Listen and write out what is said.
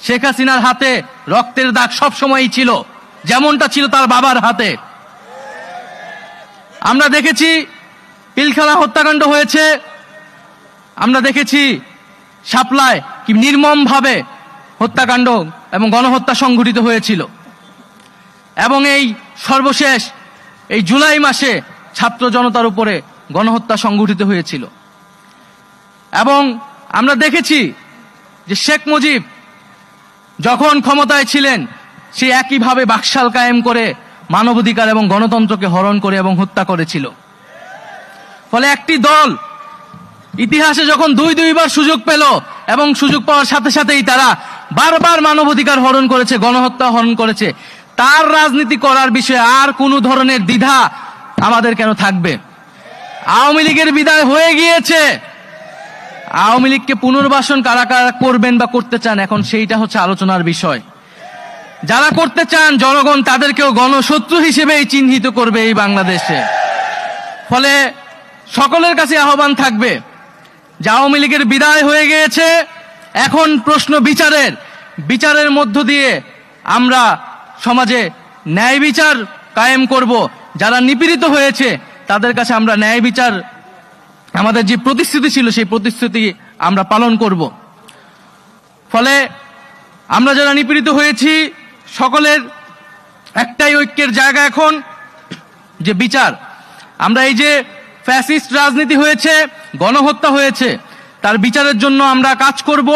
শেখ হাসিনার হাতে রক্তের দাগ সবসময়ই ছিল, যেমনটা ছিল তার বাবার হাতে। আমরা দেখেছি পিলখানা হত্যাকাণ্ড হয়েছে, আমরা দেখেছি শাপলায় কি নির্মমভাবে হত্যাকাণ্ড এবং গণহত্যা সংঘটিত হয়েছিল, এবং এই সর্বশেষ এই জুলাই মাসে ছাত্র জনতার উপরে গণহত্যা সংঘটিত হয়েছিল। এবং আমরা দেখেছি যে শেখ মুজিব যখন ক্ষমতায় ছিলেন সে একইভাবে বাকশাল কায়েম করে মানবাধিকার এবং গণতন্ত্রকে হরণ করে এবং হত্যা করেছিল। ফলে একটি দল ইতিহাসে যখন দুইবার সুযোগ পেল এবং সুযোগ পাওয়ার সাথে সাথেই তারা বারবার মানবাধিকার হরণ করেছে, গণহত্যা হরণ করেছে, তার রাজনীতি করার বিষয়ে আর কোনো ধরনের দ্বিধা আমাদের কেন থাকবে? আওয়ামী লীগের বিদায় হয়ে গিয়েছে, আওয়ামী লীগকে পুনর্বাসন কারা কারা করবেন বা করতে চান এখন সেইটা হচ্ছে আলোচনার বিষয়। যারা করতে চান জনগণ তাদেরকেও গণশত্রু হিসেবেই চিহ্নিত করবে এই বাংলাদেশে। ফলে সকলের কাছে আহ্বান থাকবে যে আওয়ামী লীগের বিদায় হয়ে গিয়েছে, এখন প্রশ্ন বিচারের মধ্য দিয়ে আমরা সমাজে ন্যায় বিচার কায়েম করব। যারা নিপীড়িত হয়েছে তাদের কাছে আমরা ন্যায় বিচার, আমাদের যে প্রতিশ্রুতি ছিল সেই প্রতিশ্রুতি আমরা পালন করব। ফলে আমরা যারা নিপীড়িত হয়েছি সকলের একটাই ঐক্যের জায়গা এখন যে বিচার। আমরা এই যে ফ্যাসিস্ট রাজনীতি হয়েছে, গণহত্যা হয়েছে, তার বিচারের জন্য আমরা কাজ করব।